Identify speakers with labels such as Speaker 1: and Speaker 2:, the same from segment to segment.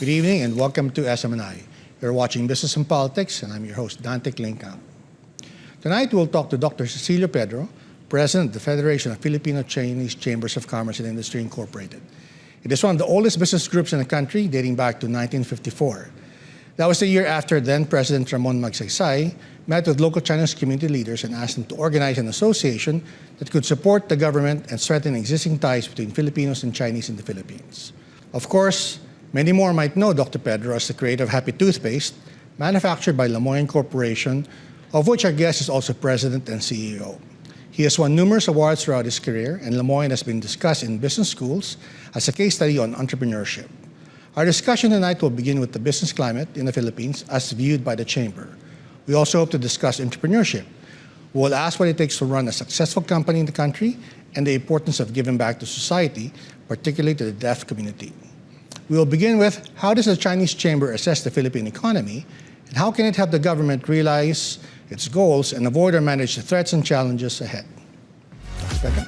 Speaker 1: Good evening and welcome to SMNI. You're watching Business and Politics, and I'm your host, Dante Clincamp. Tonight, we'll talk to Dr. CECILIO Pedro, President of the Federation of Filipino-Chinese Chambers of Commerce and Industry, Incorporated. It is one of the oldest business groups in the country, dating back to 1954. That was the year after then-President Ramon Magsaysay met with local Chinese community leaders and asked them to organize an association that could support the government and strengthen existing ties between Filipinos and Chinese in the Philippines. Of course, many more might know Dr. Pedro as the creator of Happy Toothpaste, manufactured by Lamoyan Corporation, of which our guest is also president and CEO. He has won numerous awards throughout his career, and Lamoyan has been discussed in business schools as a case study on entrepreneurship. Our discussion tonight will begin with the business climate in the Philippines as viewed by the Chamber. We also hope to discuss entrepreneurship. We'll ask what it takes to run a successful company in the country and the importance of giving back to society, particularly to the deaf community. We will begin with, how does the Chinese Chamber assess the Philippine economy, and how can it help the government realize its goals and avoid or manage the threats and challenges ahead? Dr. Pedro.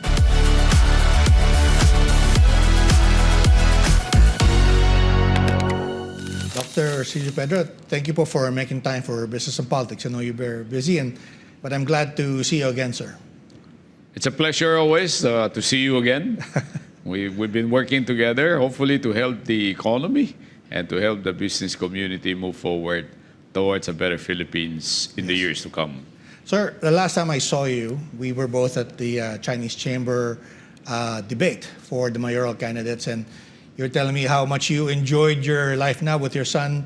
Speaker 1: Dr. CECILIO Pedro, thank you for making time for Business and Politics. I know you're very busy, but I'm glad to see you again, sir.
Speaker 2: It's a pleasure always to see you again. We've been working together, hopefully to help the economy and to help the business community move forward towards a better Philippines in the years to come.
Speaker 1: Sir, the last time I saw you, we were both at the Chinese Chamber debate for the mayoral candidates, and you're telling me how much you enjoyed your life now with your son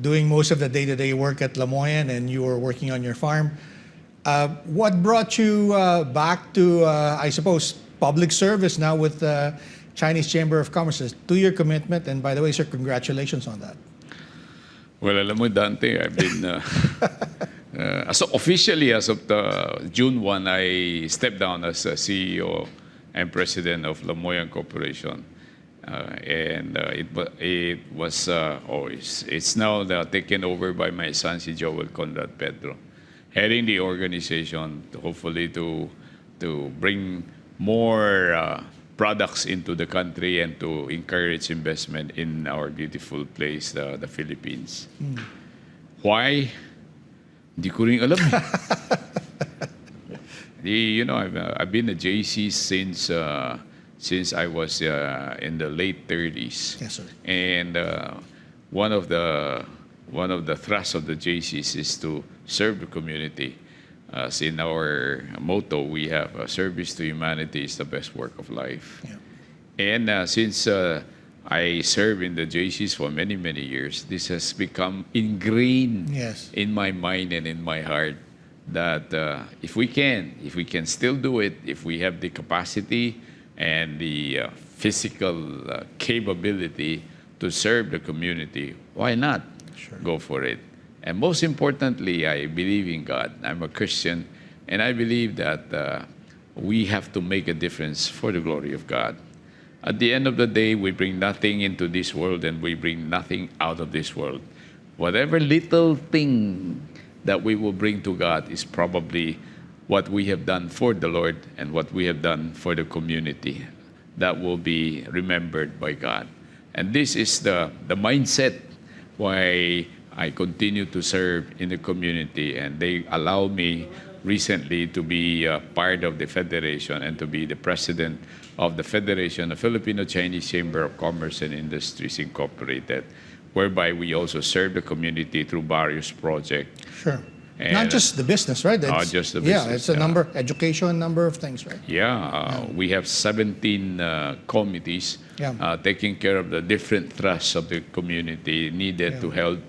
Speaker 1: doing most of the day-to-day work at Lamoyan, and you were working on your farm. What brought you back to, I suppose, public service now with the Chinese Chamber of Commerce? 2-year commitment, and by the way, sir, congratulations on that.
Speaker 2: Well, alam mo, Dante, I've been, officially as of June 1, I stepped down as CEO and President of Lamoyan Corporation. It's now taken over by my son, si Joel Conrad Pedro, heading the organization hopefully to bring more products into the country and to encourage investment in our beautiful place, the Philippines. Why? Di ko rin alam. I've been a JC since I was in the late 30s.
Speaker 1: Yes, sir.
Speaker 2: And one of the thrusts of the JCs is to serve the community. As in our motto, we have service to humanity is the best work of life.
Speaker 1: Yeah.
Speaker 2: And since I served in the JCs for many, many years, this has become ingrained in my mind and in my heart that if we can still do it, if we have the capacity and the physical capability to serve the community, why not go for it? And most importantly, I believe in God. I'm a Christian, and I believe that we have to make a difference for the glory of God. At the end of the day, we bring nothing into this world and we bring nothing out of this world. Whatever little thing that we will bring to God is probably what we have done for the Lord and what we have done for the community that will be remembered by God. And this is the mindset why I continue to serve in the community, and they allow me recently to be part of the Federation and to be the president of the Federation of Filipino-Chinese Chamber of Commerce and Industries, Incorporated, whereby we also serve the community through various projects.
Speaker 1: Sure. And not just the business, right?
Speaker 2: Not just the business.
Speaker 1: Yeah, it's a number, education, number of things, right?
Speaker 2: Yeah, we have 17 committees taking care of the different thrusts of the community needed to help.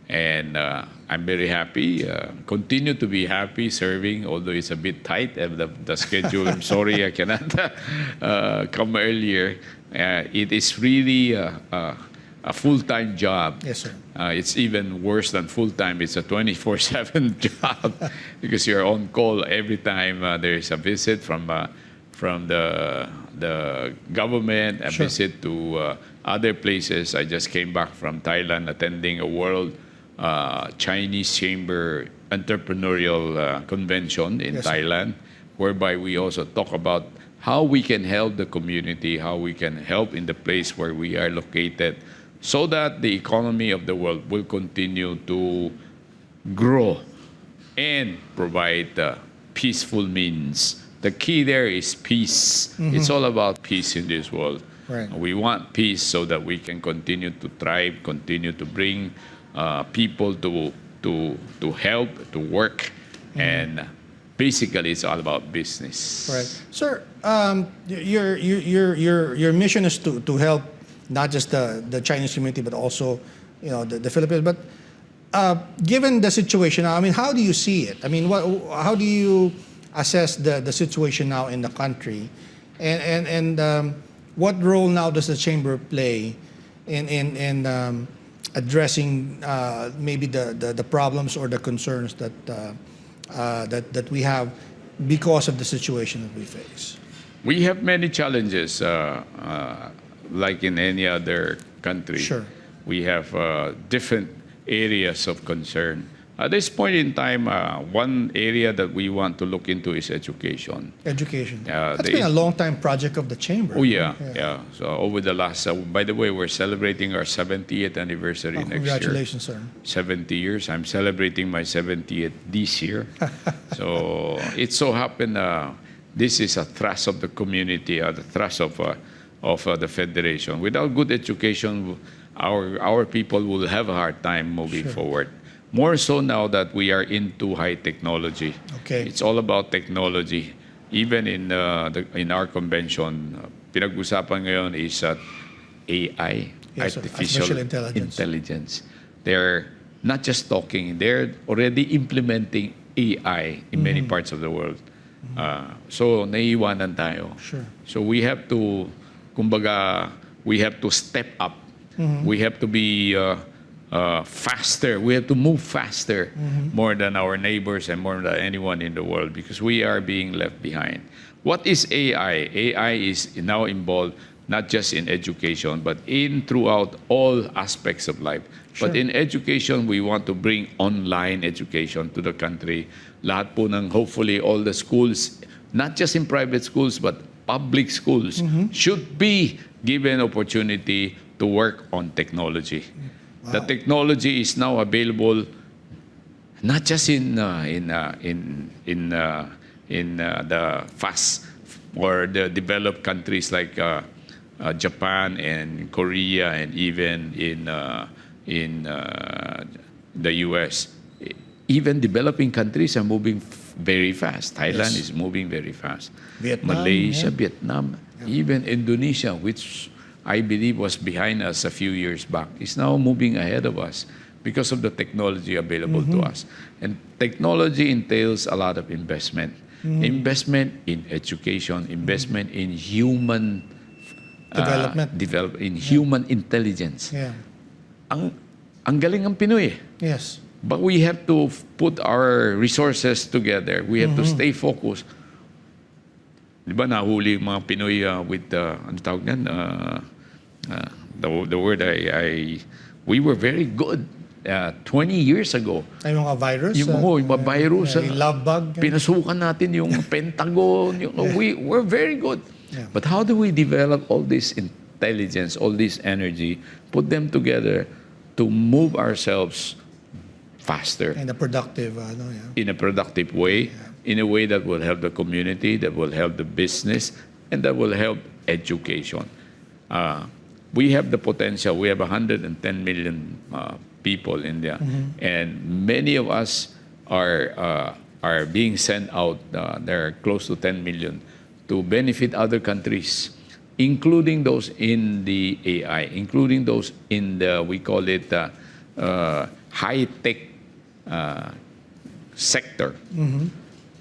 Speaker 2: And I'm very happy, continue to be happy serving, although it's a bit tight of the schedule. I'm sorry I cannot come earlier. It is really a full-time job.
Speaker 1: Yes, sir.
Speaker 2: It's even worse than full-time. It's a 24/7 job because you're on call every time there's a visit from the government, a visit to other places. I just came back from Thailand attending a World Chinese Chamber Entrepreneurial Convention in Thailand, whereby we also talk about how we can help the community, how we can help in the place where we are located so that the economy of the world will continue to grow and provide peaceful means. The key there is peace. It's all about peace in this world.
Speaker 1: Right.
Speaker 2: We want peace so that we can continue to thrive, continue to bring people to help, to work, and basically it's all about business.
Speaker 1: Right, sir. Your mission is to help not just the Chinese community but also, the Philippines. But given the situation now, I mean, how do you see it? I mean, how do you assess the situation now in the country, and what role now does the chamber play in addressing maybe the problems or the concerns that we have because of the situation that we face?
Speaker 2: We have many challenges, like in any other country.
Speaker 1: Sure.
Speaker 2: We have different areas of concern. At this point in time, one area that we want to look into is education.
Speaker 1: Education. That's been a long-time project of the chamber.
Speaker 2: Oh, yeah. So over the last, by the way, we're celebrating our 70th anniversary next year.
Speaker 1: Congratulations, sir.
Speaker 2: 70 years. I'm celebrating my 70th this year. So it so happened this is a thrust of the community, the thrust of the Federation. Without good education, our people will have a hard time moving forward. More so now that we are into high technology.
Speaker 1: Okay.
Speaker 2: It's all about technology. Even in our convention, pinag-usapan ngayon is AI,
Speaker 1: Yes,
Speaker 2: artificial intelligence. They're not just talking, they're already implementing AI in many parts of the world. So naiiwanan tayo.
Speaker 1: Sure.
Speaker 2: So we have to, kumbaga, we have to step up. We have to be faster. We have to move faster more than our neighbors and more than anyone in the world, because we are being left behind. What is AI? AI is now involved not just in education, but throughout all aspects of life.
Speaker 1: Sure.
Speaker 2: But in education, we want to bring online education to the country. Lahat po ng, hopefully, all the schools, not just in private schools, but public schools, should be given opportunity to work on technology. Wow. The technology is now available not just in the fast or the developed countries like Japan and Korea, and even in the U.S. Even developing countries are moving very fast. Thailand is moving very fast.
Speaker 1: Vietnam,
Speaker 2: Malaysia, Vietnam, even Indonesia, which I believe was behind us a few years back, is now moving ahead of us because of the technology available to us. And technology entails a lot of investment. Investment in education, investment in human
Speaker 1: development,
Speaker 2: in human intelligence.
Speaker 1: Yeah.
Speaker 2: Ang galing ng Pinoy.
Speaker 1: Yes.
Speaker 2: But we have to put our resources together. We have to stay focused. Di ba nahuli yung mga Pinoy with, ano tawag yan? The word we were very good 20 years ago.
Speaker 1: Ay, mga virus?
Speaker 2: Yung mga virus.
Speaker 1: Yung love bug?
Speaker 2: Pinasukan natin yung Pentagon. We're very good.
Speaker 1: Yeah.
Speaker 2: But how do we develop all this intelligence, all this energy, put them together to move ourselves faster?
Speaker 1: In a productive,
Speaker 2: in a productive way, in a way that will help the community, that will help the business, and that will help education. We have the potential. We have 110 million people in there, and many of us are being sent out. There are close to 10 million to benefit other countries, including those in the AI, including those in the, we call it high-tech sector.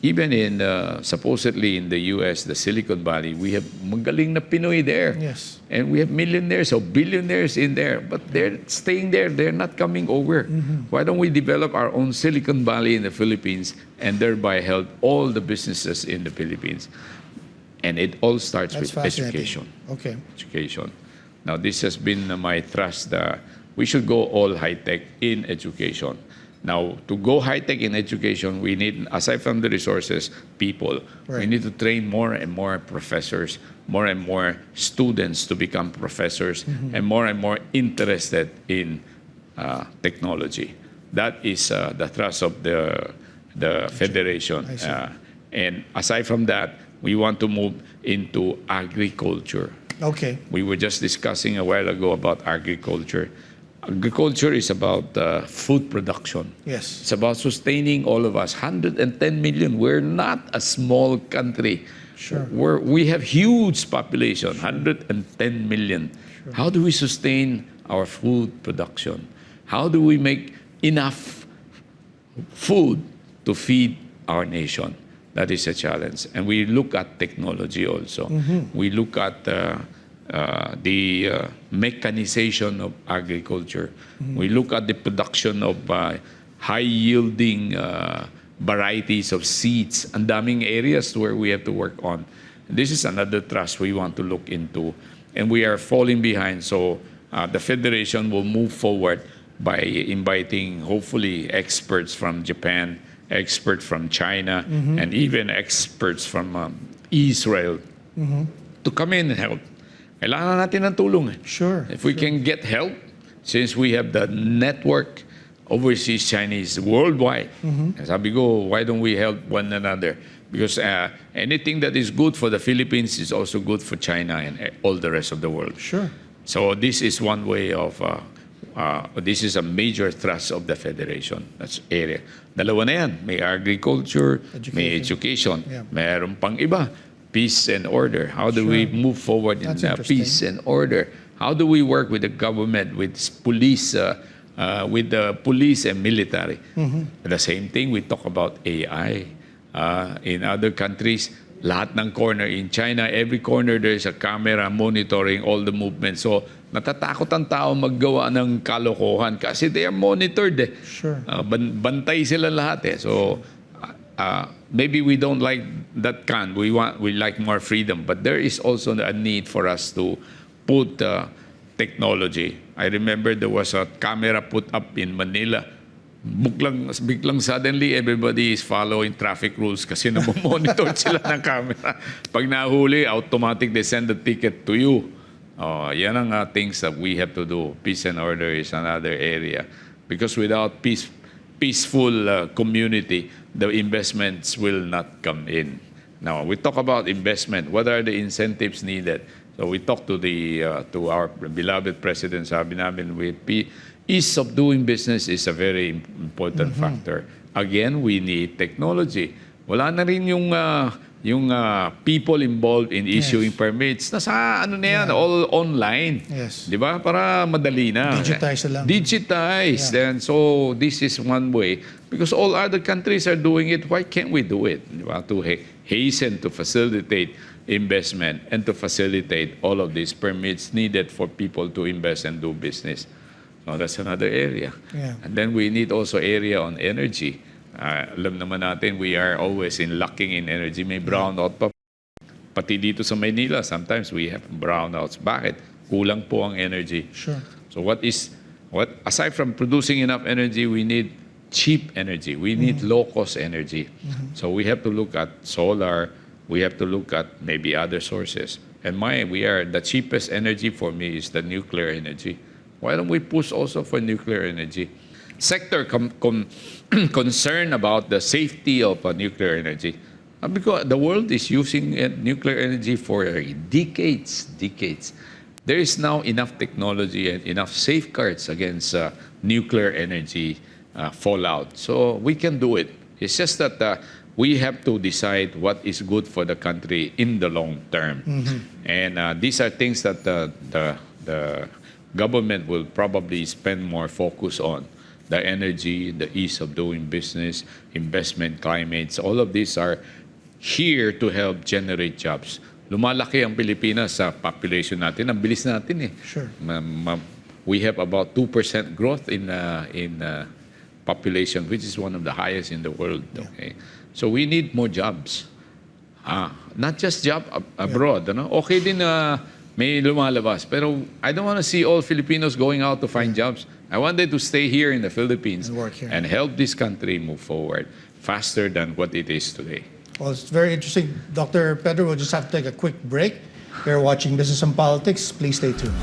Speaker 2: Even in, supposedly in the U.S., the Silicon Valley, we have magaling na Pinoy there.
Speaker 1: Yes.
Speaker 2: And we have millionaires or billionaires in there, but they're staying there. They're not coming over. Why don't we develop our own Silicon Valley in the Philippines and thereby help all the businesses in the Philippines? And it all starts with education.
Speaker 1: Okay.
Speaker 2: Education. Now, this has been my thrust. We should go all high-tech in education. Now, to go high-tech in education, we need, aside from the resources, people.
Speaker 1: Right.
Speaker 2: We need to train more and more professors, more and more students to become professors, and more interested in technology. That is the thrust of the Federation.
Speaker 1: I see.
Speaker 2: And aside from that, we want to move into agriculture.
Speaker 1: Okay.
Speaker 2: We were just discussing a while ago about agriculture. Agriculture is about food production.
Speaker 1: Yes.
Speaker 2: It's about sustaining all of us. 110 million. We're not a small country.
Speaker 1: Sure.
Speaker 2: We have huge population, 110 million.
Speaker 1: Sure.
Speaker 2: How do we sustain our food production? How do we make enough food to feed our nation? That is a challenge. And we look at technology also. We look at the mechanization of agriculture. We look at the production of high-yielding varieties of seeds. Ang daming areas where we have to work on. This is another thrust we want to look into. And we are falling behind. So the Federation will move forward by inviting, hopefully, experts from Japan, experts from China, and even experts from Israel to come in and help. Kailangan natin ng tulong.
Speaker 1: Sure.
Speaker 2: If we can get help, since we have the network overseas Chinese worldwide, sabi ko, why don't we help one another? Because anything that is good for the Philippines is also good for China and all the rest of the world.
Speaker 1: Sure.
Speaker 2: So this is one way of, this is a major thrust of the Federation. That's area. Dalawa na yan. May agriculture, may education.
Speaker 1: Yeah.
Speaker 2: Mayroon pang iba. Peace and order. How do we move forward in peace and order? How do we work with the government, with police, with the police and military? The same thing, we talk about AI. In other countries, lahat ng corner. In China, every corner there is a camera monitoring all the movements. So, natatakot ang tao maggawa ng kalokohan kasi they are monitored.
Speaker 1: Sure.
Speaker 2: Bantay sila lahat. So, maybe we don't like that kind. We like more freedom. But there is also a need for us to put technology. I remember there was a camera put up in Manila. Biglang suddenly everybody is following traffic rules kasi namomonitor sila ng camera. Pag nahuli, automatic they send the ticket to you. Yan ang things that we have to do. Peace and order is another area. Because without peaceful community, the investments will not come in. Now, we talk about investment. What are the incentives needed? So we talk to our beloved President, sabi namin, ease of doing business is a very important factor. Again, we need technology. Wala na rin yung people involved in issuing permits. Nasa ano na yan, all online.
Speaker 1: Yes.
Speaker 2: Di ba? Para madali na.
Speaker 1: Digitize lang.
Speaker 2: Digitize.
Speaker 1: Yeah.
Speaker 2: And so this is one way. Because all other countries are doing it, why can't we do it? Di ba? To hasten, to facilitate investment, and to facilitate all of these permits needed for people to invest and do business. So that's another area.
Speaker 1: Yeah.
Speaker 2: And then we need also area on energy. Alam naman natin, we are always lacking in energy. May brownout pa. Pati dito sa Maynila, sometimes we have brownouts. Bakit? Kulang po ang energy.
Speaker 1: Sure.
Speaker 2: So aside from producing enough energy, we need cheap energy. We need low-cost energy. So we have to look at solar. We have to look at maybe other sources. And the cheapest energy for me is the nuclear energy. Why don't we push also for nuclear energy? Sector concerned about the safety of nuclear energy. Because the world is using nuclear energy for decades. There is now enough technology and enough safeguards against nuclear energy fallout. So we can do it. It's just that we have to decide what is good for the country in the long term. And these are things that the government will probably spend more focus on. The energy, the ease of doing business, investment climates, all of these are here to help generate jobs. Lumalaki ang Pilipinas sa population natin. Ang bilis natin eh.
Speaker 1: Sure.
Speaker 2: We have about 2% growth in population, which is one of the highest in the world. Okay, so we need more jobs. Not just job abroad. Ano? Okay din may lumalabas. Pero I don't want to see all Filipinos going out to find jobs. I want them to stay here in the Philippines
Speaker 1: And work here.
Speaker 2: and help this country move forward faster than what it is today.
Speaker 1: Well, it's very interesting. Dr. Pedro, we'll just have to take a quick break. You're watching Business and Politics. Please stay tuned.